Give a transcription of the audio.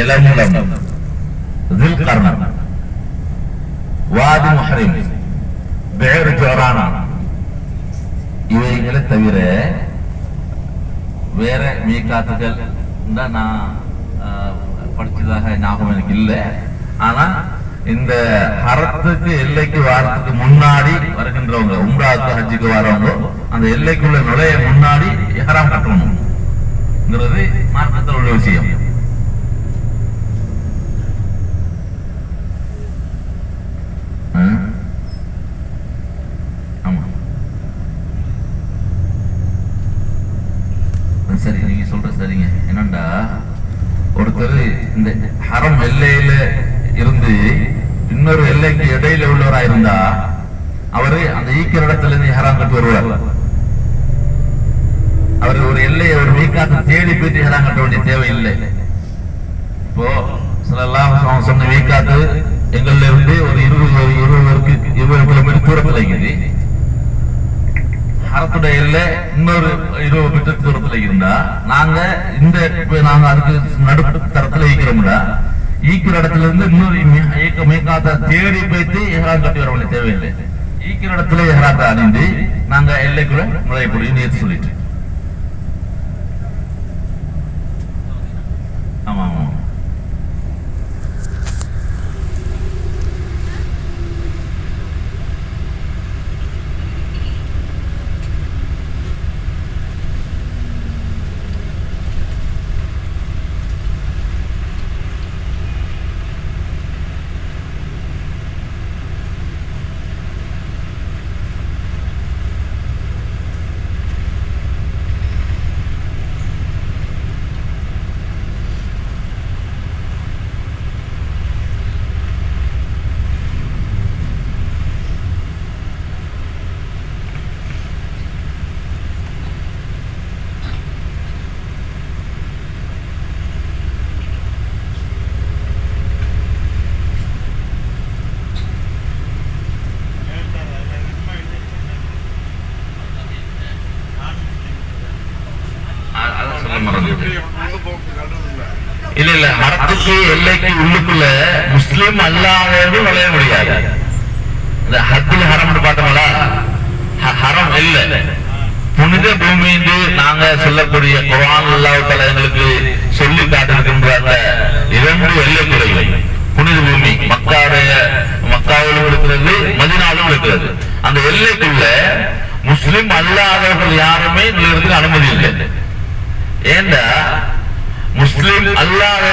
எலமுலம், தில்கர்ன், வாதி முஹரிம், பிஹர் ஜோரானா இவைகளை தவிர வேற மீகாத்துகள் நான் படிச்சதாக ஞாபகம் எனக்கு இல்லை. ஆனா இந்த ஹரத்துக்கு எல்லைக்கு வாரத்துக்கு முன்னாடி வருகின்றவங்க, உம்ராவுக்கு ஹஜ்ஜுக்கு வரவங்க அந்த எல்லைக்குள்ள நுழைய முன்னாடி இஹ்ராம் கட்டணும்ங்கிறது மார்க்கத்தில் உள்ள விஷயம். ஆமா சரி, நீங்க சொல்ற சரிங்க. என்னண்டா ஒருத்தர் இந்த ஹரம் எல்லையில இருந்து இன்னொரு எல்லைக்கு இடையில உள்ளவரா இருந்தா அவரு அந்த ஈக்கிற இடத்துல இருந்து ஹராம் கட்டு வருவார். அவர் ஒரு எல்லையை ஒரு மீகாத்தை தேடி போயிட்டு ஹராம் கட்ட வேண்டிய தேவை இல்லை. இப்போ ஸல்லல்லாஹு சொன்ன மீகாத்து எங்கள்ல இருந்து ஒரு 20 கிலோமீட்டர் தூரத்துல இருக்குது. ஹரத்துடைய எல்லை இன்னொரு 20 மீட்டர் தூரத்துல இருந்தா நாங்க அதுக்கு நடுத்தரத்துல ஈக்கிறோம்டா, ஈக்கிற இடத்துல இருந்து இன்னொரு மீகாத்தை தேடி போயிட்டு இஹ்ராம் கட்டி வர வேண்டிய தேவையில்லை. ஈக்கிற இடத்துல இஹ்ராத்தை அணிந்து நாங்க எல்லைக்குள்ள நுழையக்கூடிய நேற்று சொல்லிட்டு. ஆமா ஆமா இல்ல இல்ல, ஹரத்துக்கு எல்லைக்கு உள்ளுக்குள்ள முஸ்லிம் அல்லாதது நுழைய முடியாது. இந்த ஹத்துல் ஹரம் பார்த்தோம்ல, ஹரம் இல்ல புனித பூமி என்று நாங்க சொல்லக்கூடிய குர்ஆன் அல்லாஹ் தஆலா எங்களுக்கு சொல்லி காட்டிருக்கின்ற அந்த 2 எல்லைக்குறைகள், புனித பூமி மக்காவிலும் இருக்கிறது, மதீனாவிலும் இருக்கிறது. அந்த எல்லைக்குள்ள முஸ்லிம் அல்லாதவர்கள் யாருமே நுழைறதுக்கு அனுமதி இல்லை. ஏண்டா முஸ்லிம் அல்லாத